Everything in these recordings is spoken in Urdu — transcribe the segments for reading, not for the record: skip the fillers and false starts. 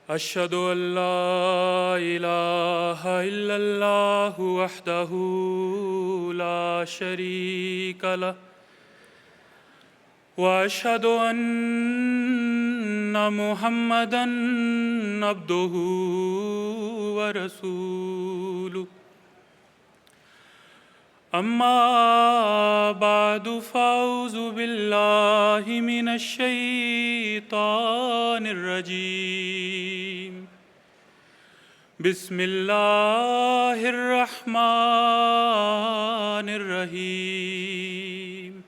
أشهد أن لا إله إلا الله وحده لا شريك له وأشهد أن محمدًا عبده ورسوله أما بعد فأعوذ بالله من الشيطان الرجيم بسم الله الرحمن الرحيم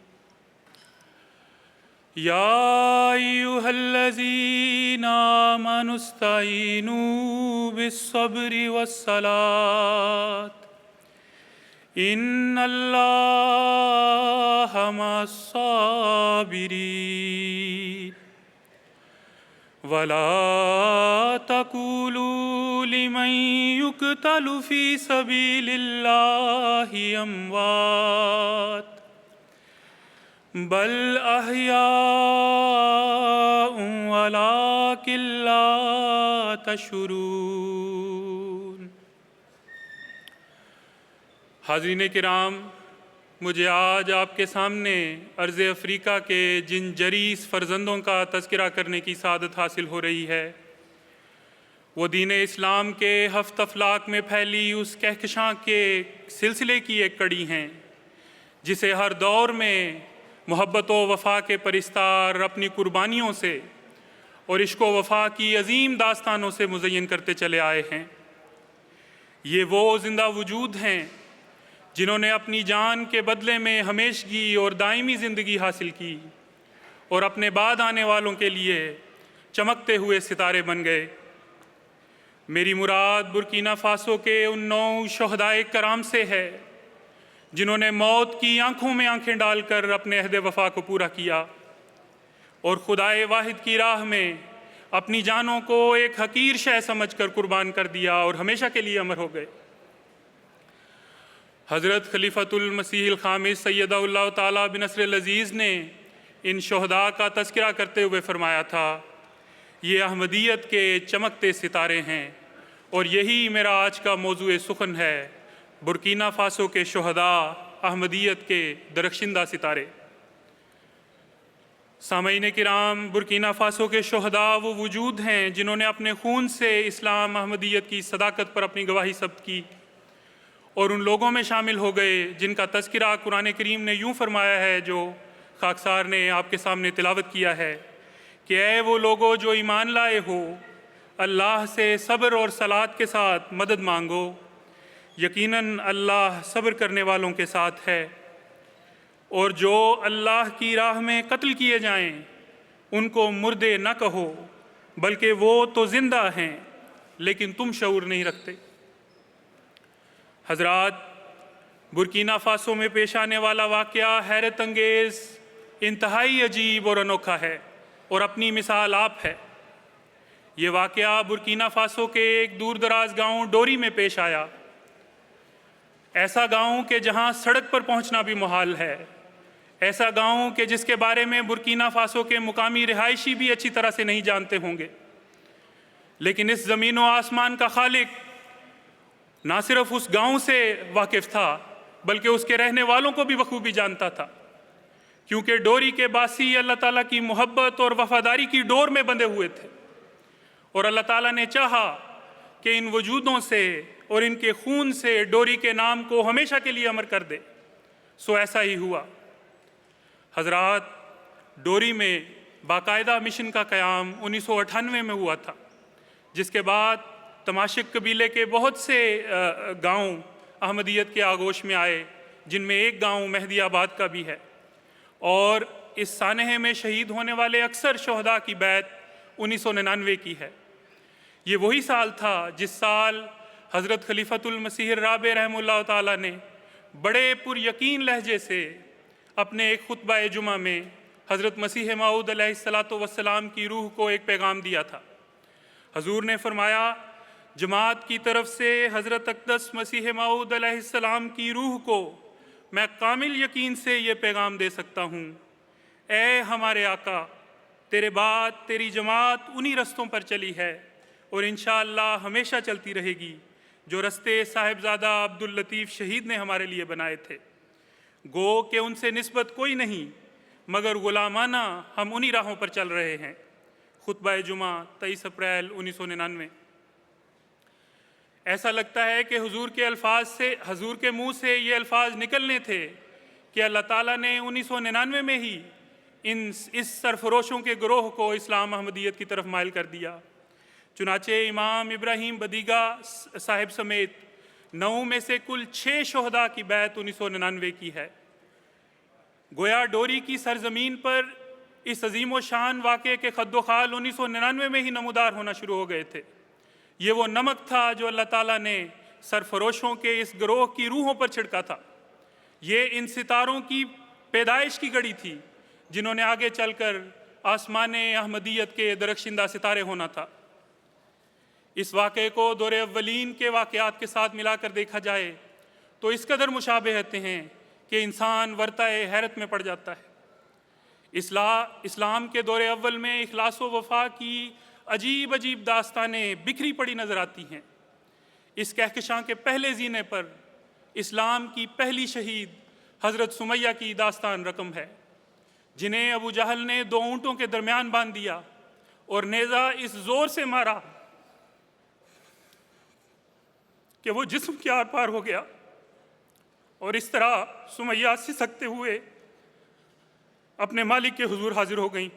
يا أيها الذين آمنوا استعينوا بالصبر والصلاة إن الله مع الصابرين ولا تقولوا لمن يقتل في سبيل الله أموات بل أحياء ولكن لا تشعرون۔ حاضرین کرام، مجھے آج آپ کے سامنے ارض افریقہ کے جن جریس فرزندوں کا تذکرہ کرنے کی سعادت حاصل ہو رہی ہے، وہ دین اسلام کے ہفت افلاک میں پھیلی اس کہکشاں کے سلسلے کی ایک کڑی ہیں جسے ہر دور میں محبت و وفا کے پرستار اپنی قربانیوں سے اور عشق و وفا کی عظیم داستانوں سے مزین کرتے چلے آئے ہیں۔ یہ وہ زندہ وجود ہیں جنہوں نے اپنی جان کے بدلے میں ہمیشگی اور دائمی زندگی حاصل کی اور اپنے بعد آنے والوں کے لیے چمکتے ہوئے ستارے بن گئے۔ میری مراد برکینا فاسو کے ان 9 شہدائے کرام سے ہے جنہوں نے موت کی آنکھوں میں آنکھیں ڈال کر اپنے عہد وفا کو پورا کیا اور خدائے واحد کی راہ میں اپنی جانوں کو ایک حقیر شے سمجھ کر قربان کر دیا اور ہمیشہ کے لیے امر ہو گئے۔ حضرت خلیفۃ المسیح الخامس سیدہ اللہ تعالیٰ بنصر العزیز نے ان شہداء کا تذکرہ کرتے ہوئے فرمایا تھا، یہ احمدیت کے چمکتے ستارے ہیں اور یہی میرا آج کا موضوع سخن ہے، برکینا فاسو کے شہداء، احمدیت کے درخشندہ ستارے۔ سامعین کرام، برکینا فاسو کے شہداء وہ وجود ہیں جنہوں نے اپنے خون سے اسلام احمدیت کی صداقت پر اپنی گواہی ثبت کی اور ان لوگوں میں شامل ہو گئے جن کا تذکرہ قرآن کریم نے یوں فرمایا ہے، جو خاکسار نے آپ کے سامنے تلاوت کیا ہے کہ اے وہ لوگو جو ایمان لائے ہو، اللہ سے صبر اور صلات کے ساتھ مدد مانگو، یقیناً اللہ صبر کرنے والوں کے ساتھ ہے۔ اور جو اللہ کی راہ میں قتل کیے جائیں ان کو مردے نہ کہو، بلکہ وہ تو زندہ ہیں لیکن تم شعور نہیں رکھتے۔ حضرات، برکینا فاسو میں پیش آنے والا واقعہ حیرت انگیز، انتہائی عجیب اور انوکھا ہے اور اپنی مثال آپ ہے۔ یہ واقعہ برکینا فاسو کے ایک دور دراز گاؤں ڈوری میں پیش آیا، ایسا گاؤں کہ جہاں سڑک پر پہنچنا بھی محال ہے، ایسا گاؤں کہ جس کے بارے میں برکینا فاسو کے مقامی رہائشی بھی اچھی طرح سے نہیں جانتے ہوں گے، لیکن اس زمین و آسمان کا خالق نہ صرف اس گاؤں سے واقف تھا بلکہ اس کے رہنے والوں کو بھی بخوبی جانتا تھا، کیونکہ ڈوری کے باسی اللہ تعالیٰ کی محبت اور وفاداری کی ڈور میں بندھے ہوئے تھے، اور اللہ تعالیٰ نے چاہا کہ ان وجودوں سے اور ان کے خون سے ڈوری کے نام کو ہمیشہ کے لیے امر کر دے، سو ایسا ہی ہوا۔ حضرات، ڈوری میں باقاعدہ مشن کا قیام 1998 میں ہوا تھا، جس کے بعد تماشک قبیلے کے بہت سے گاؤں احمدیت کے آغوش میں آئے، جن میں ایک گاؤں مہدی آباد کا بھی ہے، اور اس سانحے میں شہید ہونے والے اکثر شہداء کی بیعت 1999 کی ہے۔ یہ وہی سال تھا جس سال حضرت خلیفۃ المسیح الرابع رحمہ اللہ تعالیٰ نے بڑے پر یقین لہجے سے اپنے ایک خطبہ جمعہ میں حضرت مسیح موعود علیہ السلام کی روح کو ایک پیغام دیا تھا۔ حضور نے فرمایا، جماعت کی طرف سے حضرت اقدس مسیح موعود علیہ السلام کی روح کو میں کامل یقین سے یہ پیغام دے سکتا ہوں، اے ہمارے آقا، تیرے بعد تیری جماعت انہی رستوں پر چلی ہے اور انشاءاللہ ہمیشہ چلتی رہے گی، جو رستے صاحبزادہ عبداللطیف شہید نے ہمارے لیے بنائے تھے۔ گو کہ ان سے نسبت کوئی نہیں، مگر غلامانہ ہم انہی راہوں پر چل رہے ہیں۔ خطبہ جمعہ 23 اپریل 1999۔ ایسا لگتا ہے کہ حضور کے منہ سے یہ الفاظ نکلنے تھے کہ اللہ تعالیٰ نے 1999 میں ہی اس سرفروشوں کے گروہ کو اسلام احمدیت کی طرف مائل کر دیا۔ چنانچہ امام ابراہیم بدیگہ صاحب سمیت 9 میں سے کل 6 شہداء کی بیعت 1999 کی ہے۔ گویا ڈوری کی سرزمین پر اس عظیم و شان واقعے کے خد و خال 1999 میں ہی نمودار ہونا شروع ہو گئے تھے۔ یہ وہ نمک تھا جو اللہ تعالیٰ نے سرفروشوں کے اس گروہ کی روحوں پر چھڑکا تھا۔ یہ ان ستاروں کی پیدائش کی گھڑی تھی جنہوں نے آگے چل کر آسمان احمدیت کے درخشندہ ستارے ہونا تھا۔ اس واقعے کو دور اولین کے واقعات کے ساتھ ملا کر دیکھا جائے تو اس قدر مشابہتیں ہیں کہ انسان ورطۂ حیرت میں پڑ جاتا ہے۔ اسلام کے دور اول میں اخلاص و وفا کی عجیب عجیب داستانیں بکھری پڑی نظر آتی ہیں۔ اس کہکشاں کے پہلے زینے پر اسلام کی پہلی شہید حضرت سمیہ کی داستان رقم ہے، جنہیں ابو جہل نے 2 اونٹوں کے درمیان باندھ دیا اور نیزہ اس زور سے مارا کہ وہ جسم کے آر پار ہو گیا، اور اس طرح سمیہ سسکتے ہوئے اپنے مالک کے حضور حاضر ہو گئیں۔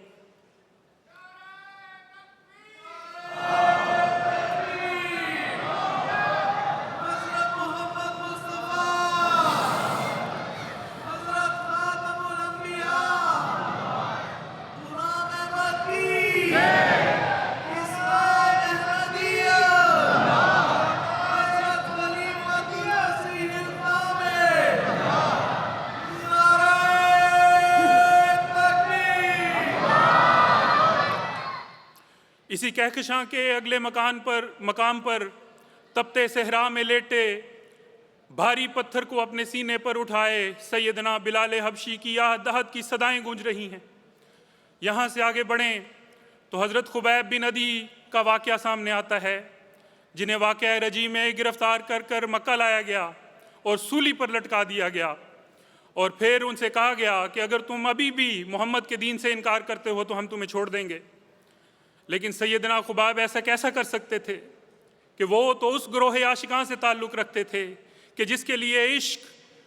اسی کہکشاں کے اگلے مقام پر تپتے صحرا میں لیٹے بھاری پتھر کو اپنے سینے پر اٹھائے سیدنا بلال حبشی کی آہت دہت کی صدائیں گونج رہی ہیں۔ یہاں سے آگے بڑھیں تو حضرت خبیب بن عدی کا واقعہ سامنے آتا ہے، جنہیں واقعہ رجی میں گرفتار کر مکہ لایا گیا اور سولی پر لٹکا دیا گیا، اور پھر ان سے کہا گیا کہ اگر تم ابھی بھی محمد کے دین سے انکار کرتے ہو تو ہم تمہیں چھوڑ دیں گے۔ لیکن سیدنا خبیب ایسا کیسا کر سکتے تھے کہ وہ تو اس گروہ عاشقاں سے تعلق رکھتے تھے کہ جس کے لیے عشق،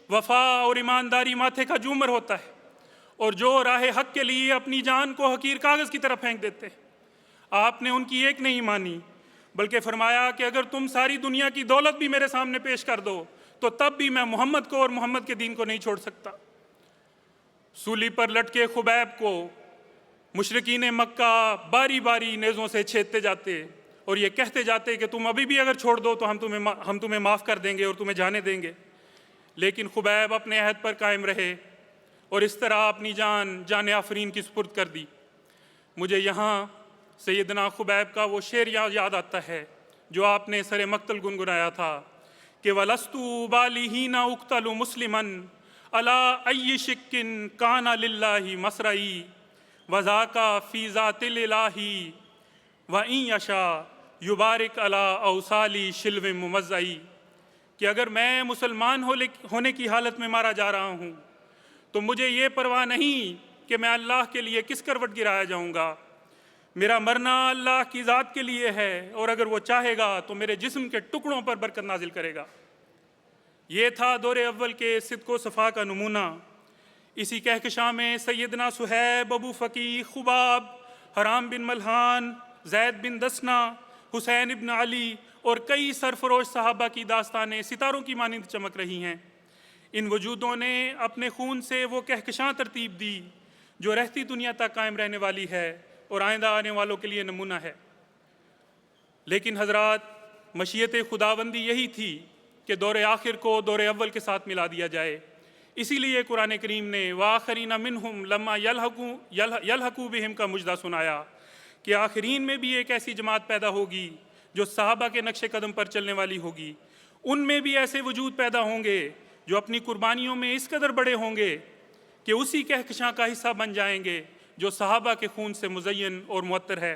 وفا اور ایمانداری ماتھے کا جومر ہوتا ہے، اور جو راہ حق کے لیے اپنی جان کو حقیر کاغذ کی طرف پھینک دیتے ہیں۔ آپ نے ان کی ایک نہیں مانی، بلکہ فرمایا کہ اگر تم ساری دنیا کی دولت بھی میرے سامنے پیش کر دو تو تب بھی میں محمد کو اور محمد کے دین کو نہیں چھوڑ سکتا۔ سولی پر لٹکے خبیب کو مشرکین مکہ باری باری نیزوں سے چھیدتے جاتے اور یہ کہتے جاتے کہ تم ابھی بھی اگر چھوڑ دو تو ہم تمہیں معاف کر دیں گے اور تمہیں جانے دیں گے، لیکن خبیب اپنے عہد پر قائم رہے اور اس طرح اپنی جان آفرین کی سپرد کر دی۔ مجھے یہاں سیدنا خبیب کا وہ شعر یاد آتا ہے جو آپ نے سر مقتل گنگنایا تھا کہ وَلَسْتُ بَالِي حِينَ أُقْتَلُ مُسْلِمًا عَلَىٰ أَيِّ شِكٍّ كَانَ لِلَّهِ مَصْرَعِي وَذَاكَ فِي ذَاتِ الْإِلَٰهِ وَإِن يَشَاء يُبَارِكْ عَلَىٰ أَوْصَالِ شِلْوٍ مُمَزَّعِي، کہ اگر میں مسلمان ہونے کی حالت میں مارا جا رہا ہوں تو مجھے یہ پرواہ نہیں کہ میں اللہ کے لیے کس کروٹ گرایا جاؤں گا۔ میرا مرنا اللہ کی ذات کے لیے ہے، اور اگر وہ چاہے گا تو میرے جسم کے ٹکڑوں پر برکت نازل کرے گا۔ یہ تھا دور اول کے صدق و صفا کا نمونہ۔ اسی کہکشاں میں سیدنا صہیب، ابو فقیہ، خباب، حرام بن ملحان، زید بن دسنا، حسین بن علی اور کئی سرفروش صحابہ کی داستانیں ستاروں کی مانند چمک رہی ہیں۔ ان وجودوں نے اپنے خون سے وہ کہکشاں ترتیب دی جو رہتی دنیا تک قائم رہنے والی ہے اور آئندہ آنے والوں کے لیے نمونہ ہے۔ لیکن حضرات، مشیت خداوندی یہی تھی کہ دور آخر کو دور اول کے ساتھ ملا دیا جائے۔ اسی لیے قرآن کریم نے وَآخَرِينَ مِنْهُمْ لَمَّا يَلْحَقُوا بِهِمْ کا مجدہ سنایا کہ آخرین میں بھی ایک ایسی جماعت پیدا ہوگی جو صحابہ کے نقش قدم پر چلنے والی ہوگی۔ ان میں بھی ایسے وجود پیدا ہوں گے جو اپنی قربانیوں میں اس قدر بڑے ہوں گے کہ اسی کہکشاں کا حصہ بن جائیں گے جو صحابہ کے خون سے مزین اور معطر ہے۔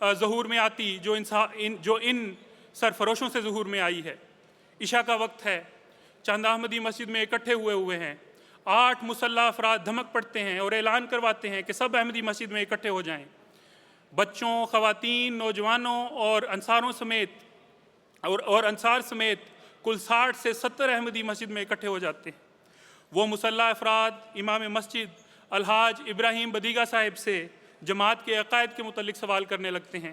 ظہور میں آتی جو ان سرفروشوں سے ظہور میں آئی ہے۔ عشاء کا وقت ہے، چند احمدی مسجد میں اکٹھے ہوئے ہیں، 8 مسلح افراد دھمک پڑتے ہیں اور اعلان کرواتے ہیں کہ سب احمدی مسجد میں اکٹھے ہو جائیں۔ بچوں، خواتین، نوجوانوں اور انصار سمیت کل 60 سے 70 احمدی مسجد میں اکٹھے ہو جاتے ہیں۔ وہ مسلح افراد امام مسجد الحاج ابراہیم بدیگا صاحب سے جماعت کے عقائد کے متعلق سوال کرنے لگتے ہیں۔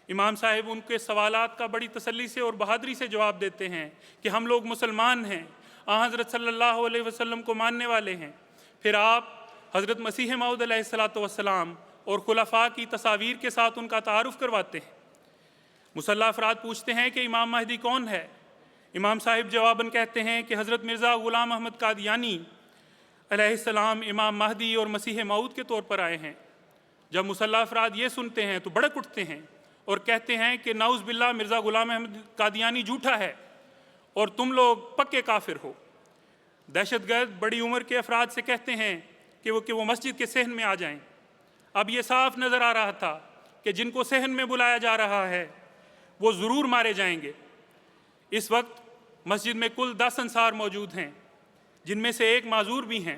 امام صاحب ان کے سوالات کا بڑی تسلی سے اور بہادری سے جواب دیتے ہیں کہ ہم لوگ مسلمان ہیں، حضرت صلی اللہ علیہ وسلم کو ماننے والے ہیں۔ پھر آپ حضرت مسیح موعود علیہ السلام اور خلفاء کی تصاویر کے ساتھ ان کا تعارف کرواتے ہیں۔ مسلح افراد پوچھتے ہیں کہ امام مہدی کون ہے؟ امام صاحب جواباً کہتے ہیں کہ حضرت مرزا غلام احمد قادیانی علیہ السلام امام مہدی اور مسیح موعود کے طور پر آئے ہیں۔ جب مسلح افراد یہ سنتے ہیں تو بھڑک اٹھتے ہیں اور کہتے ہیں کہ نعوذ باللہ، مرزا غلام احمد قادیانی جھوٹا ہے اور تم لوگ پکے کافر ہو۔ دہشت گرد بڑی عمر کے افراد سے کہتے ہیں کہ وہ مسجد کے صحن میں آ جائیں۔ اب یہ صاف نظر آ رہا تھا کہ جن کو صحن میں بلایا جا رہا ہے وہ ضرور مارے جائیں گے۔ اس وقت مسجد میں کل 10 انصار موجود ہیں، جن میں سے ایک معذور بھی ہیں،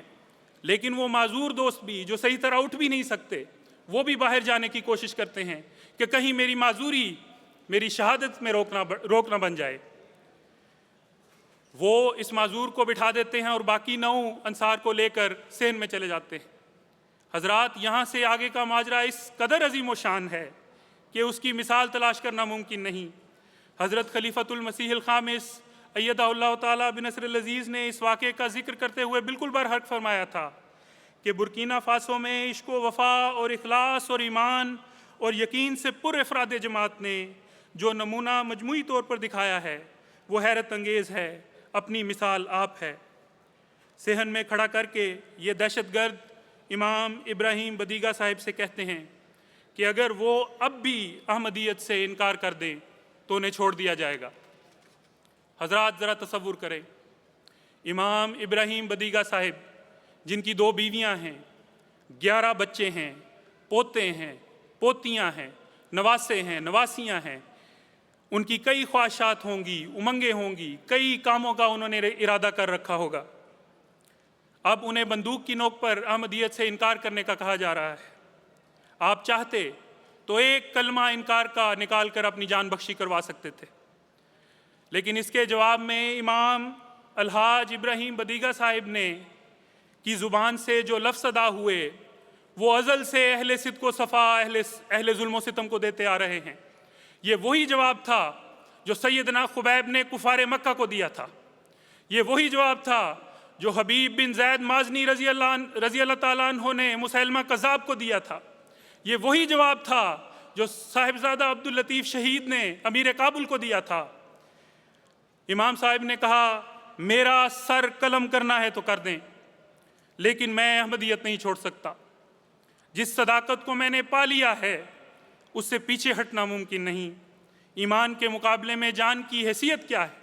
لیکن وہ معذور دوست بھی جو صحیح طرح اٹھ بھی نہیں سکتے، وہ بھی باہر جانے کی کوشش کرتے ہیں کہ کہیں میری معذوری میری شہادت میں روک نہ بن جائے۔ وہ اس معذور کو بٹھا دیتے ہیں اور باقی 9 انصار کو لے کر صحن میں چلے جاتے ہیں۔ حضرات، یہاں سے آگے کا ماجرا اس قدر عظیم و شان ہے کہ اس کی مثال تلاش کرنا ممکن نہیں۔ حضرت خلیفۃ المسیح الخامس ایدہ اللہ تعالیٰ بنصر العزیز نے اس واقعے کا ذکر کرتے ہوئے بالکل برحق فرمایا تھا کہ برکینا فاسو میں عشق و وفا اور اخلاص اور ایمان اور یقین سے پر افراد جماعت نے جو نمونہ مجموعی طور پر دکھایا ہے وہ حیرت انگیز ہے، اپنی مثال آپ ہے۔ صحن میں کھڑا کر کے یہ دہشت گرد امام ابراہیم بدیگا صاحب سے کہتے ہیں کہ اگر وہ اب بھی احمدیت سے انکار کر دیں تو انہیں چھوڑ دیا جائے گا۔ حضرات، ذرا تصور کریں، امام ابراہیم بدیگا صاحب جن کی 2 بیویاں ہیں، 11 بچے ہیں، پوتے ہیں، پوتیاں ہیں، نواسے ہیں، نواسیاں ہیں، ان کی کئی خواہشات ہوں گی، امنگیں ہوں گی، کئی کاموں کا انہوں نے ارادہ کر رکھا ہوگا۔ اب انہیں بندوق کی نوک پر احمدیت سے انکار کرنے کا کہا جا رہا ہے۔ آپ چاہتے تو ایک کلمہ انکار کا نکال کر اپنی جان بخشی کروا سکتے تھے، لیکن اس کے جواب میں امام الحاج ابراہیم بدیگا صاحب نے کی زبان سے جو لفظ ادا ہوئے وہ ازل سے اہل صدق و صفا، اہل ظلم و ستم کو دیتے آ رہے ہیں۔ یہ وہی جواب تھا جو سیدنا خبیب نے کفار مکہ کو دیا تھا۔ یہ وہی جواب تھا جو حبیب بن زید مازنی رضی اللہ تعالیٰ عنہ نے مسیلمہ کذاب کو دیا تھا۔ یہ وہی جواب تھا جو صاحبزادہ عبداللطیف شہید نے امیر کابل کو دیا تھا۔ امام صاحب نے کہا، میرا سر قلم کرنا ہے تو کر دیں، لیکن میں احمدیت نہیں چھوڑ سکتا۔ جس صداقت کو میں نے پا لیا ہے اس سے پیچھے ہٹنا ممکن نہیں۔ ایمان کے مقابلے میں جان کی حیثیت کیا ہے؟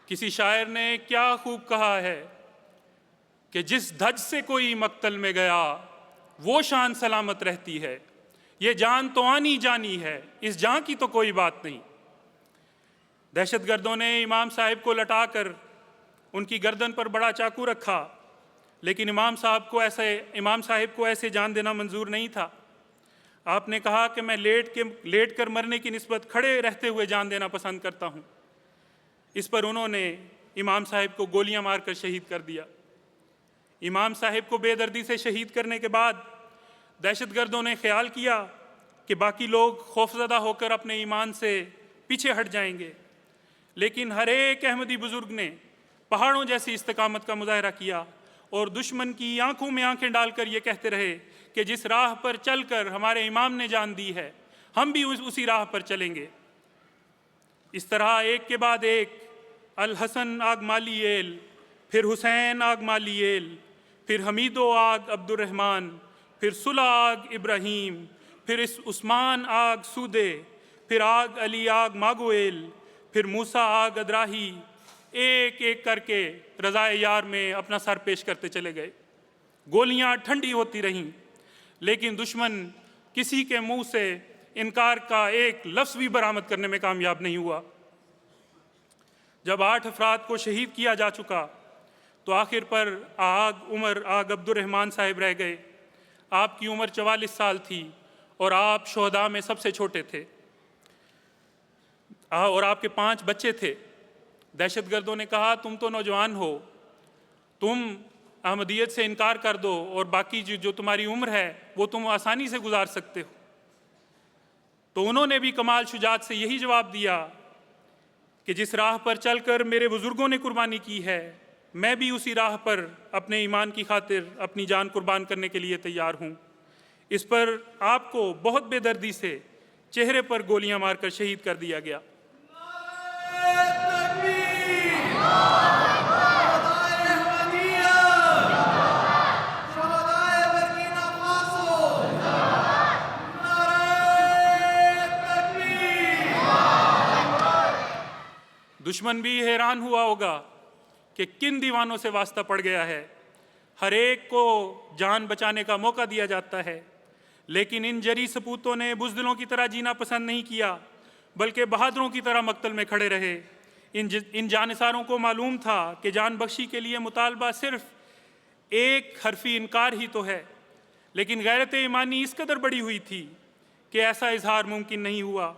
کسی شاعر نے کیا خوب کہا ہے کہ جس دھج سے کوئی مقتل میں گیا وہ شان سلامت رہتی ہے، یہ جان تو آنی جانی ہے، اس جان کی تو کوئی بات نہیں۔ دہشت گردوں نے امام صاحب کو لٹا کر ان کی گردن پر بڑا چاقو رکھا، لیکن امام صاحب کو ایسے جان دینا منظور نہیں تھا۔ آپ نے کہا کہ میں لیٹ کر مرنے کی نسبت کھڑے رہتے ہوئے جان دینا پسند کرتا ہوں۔ اس پر انہوں نے امام صاحب کو گولیاں مار کر شہید کر دیا۔ امام صاحب کو بے دردی سے شہید کرنے کے بعد دہشت گردوں نے خیال کیا کہ باقی لوگ خوفزدہ ہو کر اپنے ایمان سے پیچھے ہٹ جائیں گے، لیکن ہر ایک احمدی بزرگ نے پہاڑوں جیسی استقامت کا مظاہرہ کیا اور دشمن کی آنکھوں میں آنکھیں ڈال کر یہ کہتے رہے کہ جس راہ پر چل کر ہمارے امام نے جان دی ہے ہم بھی اسی راہ پر چلیں گے۔ اس طرح ایک کے بعد ایک الحسن آگ مالیل، پھر حسین آگ مالیل، پھر حمیدو آگ عبد الرحمن، پھر صلح آگ ابراہیم، پھر عثمان آگ سودے، پھر آگ علی آگ ماگویل، پھر موسیٰ آگ ادراہی، ایک ایک کر کے رضائے یار میں اپنا سر پیش کرتے چلے گئے۔ گولیاں ٹھنڈی ہوتی رہیں، لیکن دشمن کسی کے منہ سے انکار کا ایک لفظ بھی برآمد کرنے میں کامیاب نہیں ہوا۔ جب 8 افراد کو شہید کیا جا چکا تو آخر پر عمر آگ عبد الرحمن صاحب رہ گئے۔ آپ کی عمر 44 سال تھی اور آپ شہداء میں سب سے چھوٹے تھے، اور آپ کے 5 بچے تھے۔ دہشت گردوں نے کہا تم تو نوجوان ہو، تم احمدیت سے انکار کر دو اور باقی جو تمہاری عمر ہے وہ تم آسانی سے گزار سکتے ہو۔ تو انہوں نے بھی کمال شجاعت سے یہی جواب دیا کہ جس راہ پر چل کر میرے بزرگوں نے قربانی کی ہے، میں بھی اسی راہ پر اپنے ایمان کی خاطر اپنی جان قربان کرنے کے لیے تیار ہوں۔ اس پر آپ کو بہت بے دردی سے چہرے پر گولیاں مار کر شہید کر دیا گیا۔ دشمن بھی حیران ہوا ہوگا کہ کن دیوانوں سے واسطہ پڑ گیا ہے۔ ہر ایک کو جان بچانے کا موقع دیا جاتا ہے، لیکن ان جری سپوتوں نے بزدلوں کی طرح جینا پسند نہیں کیا، بلکہ بہادروں کی طرح مقتل میں کھڑے رہے۔ ان جانثاروں کو معلوم تھا کہ جان بخشی کے لیے مطالبہ صرف ایک حرفی انکار ہی تو ہے، لیکن غیرت ایمانی اس قدر بڑی ہوئی تھی کہ ایسا اظہار ممکن نہیں ہوا۔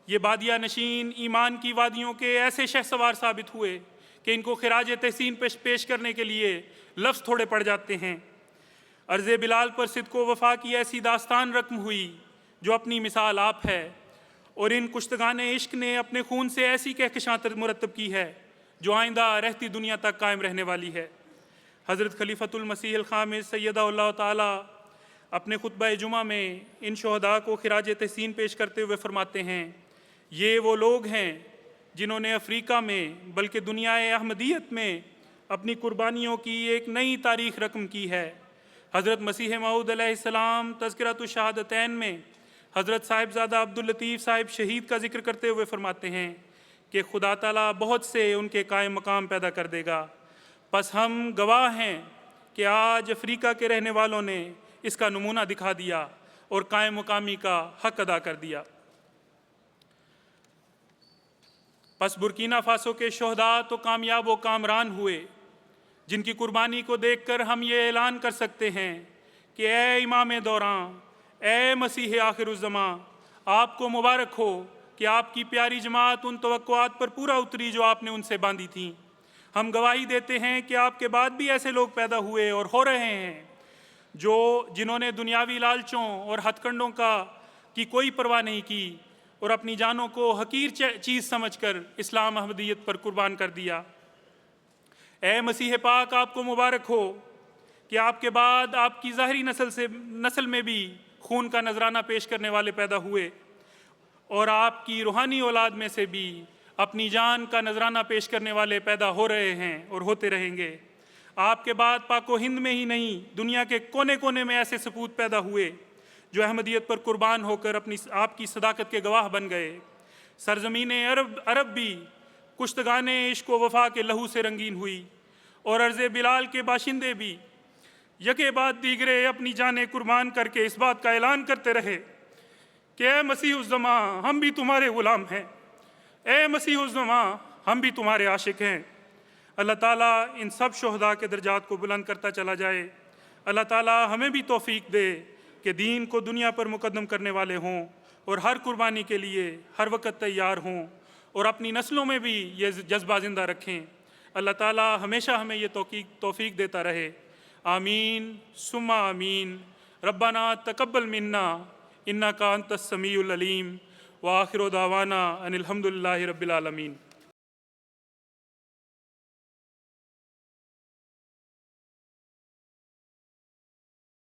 یہ بادیہ نشین ایمان کی وادیوں کے ایسے شہسوار ثابت ہوئے کہ ان کو خراج تحسین پیش کرنے کے لیے لفظ تھوڑے پڑ جاتے ہیں۔ عرض بلال پر صدق و وفا کی ایسی داستان رقم ہوئی جو اپنی مثال آپ ہے، اور ان کشتگان عشق نے اپنے خون سے ایسی کہکشاں مرتب کی ہے جو آئندہ رہتی دنیا تک قائم رہنے والی ہے۔ حضرت خلیفۃ المسیح الخامس سیدہ اللہ تعالی اپنے خطبہ جمعہ میں ان شہداء کو خراج تحسین پیش کرتے ہوئے فرماتے ہیں، یہ وہ لوگ ہیں جنہوں نے افریقہ میں بلکہ دنیا احمدیت میں اپنی قربانیوں کی ایک نئی تاریخ رقم کی ہے۔ حضرت مسیح موعود علیہ السلام تذکرۃ الشہادتین میں حضرت صاحبزادہ عبداللطیف صاحب شہید کا ذکر کرتے ہوئے فرماتے ہیں کہ خدا تعالیٰ بہت سے ان کے قائم مقام پیدا کر دے گا، پس ہم گواہ ہیں کہ آج افریقہ کے رہنے والوں نے اس کا نمونہ دکھا دیا اور قائم مقامی کا حق ادا کر دیا۔ پس برکینا فاسو کے شہداء تو کامیاب و کامران ہوئے، جن کی قربانی کو دیکھ کر ہم یہ اعلان کر سکتے ہیں کہ اے امام دوراں، اے مسیح آخر الزماں، آپ کو مبارک ہو کہ آپ کی پیاری جماعت ان توقعات پر پورا اتری جو آپ نے ان سے باندھی تھیں۔ ہم گواہی دیتے ہیں کہ آپ کے بعد بھی ایسے لوگ پیدا ہوئے اور ہو رہے ہیں جنہوں نے دنیاوی لالچوں اور ہتھ کنڈوں کی کوئی پرواہ نہیں کی اور اپنی جانوں کو حقیر چیز سمجھ کر اسلام احمدیت پر قربان کر دیا۔ اے مسیح پاک، آپ کو مبارک ہو کہ آپ کے بعد آپ کی ظاہری نسل میں بھی خون کا نذرانہ پیش کرنے والے پیدا ہوئے، اور آپ کی روحانی اولاد میں سے بھی اپنی جان کا نذرانہ پیش کرنے والے پیدا ہو رہے ہیں اور ہوتے رہیں گے۔ آپ کے بعد پاک و ہند میں ہی نہیں، دنیا کے کونے کونے میں ایسے سپوت پیدا ہوئے جو احمدیت پر قربان ہو کر آپ کی صداقت کے گواہ بن گئے۔ سرزمین عرب بھی کشتگان عشق و وفا کے لہو سے رنگین ہوئی، اور ارض بلال کے باشندے بھی یکے بعد دیگرے اپنی جانیں قربان کر کے اس بات کا اعلان کرتے رہے کہ اے مسیح الزماں، ہم بھی تمہارے غلام ہیں، اے مسیح الزماں، ہم بھی تمہارے عاشق ہیں۔ اللہ تعالیٰ ان سب شہداء کے درجات کو بلند کرتا چلا جائے۔ اللہ تعالیٰ ہمیں بھی توفیق دے کہ دین کو دنیا پر مقدم کرنے والے ہوں اور ہر قربانی کے لیے ہر وقت تیار ہوں، اور اپنی نسلوں میں بھی یہ جذبہ زندہ رکھیں۔ اللہ تعالیٰ ہمیشہ ہمیں یہ توفیق دیتا رہے۔ آمین ثم آمین۔ ربنا تقبل منا انک انت السمیع العلیم، وآخر دعوانا ان الحمد للہ رب العالمین۔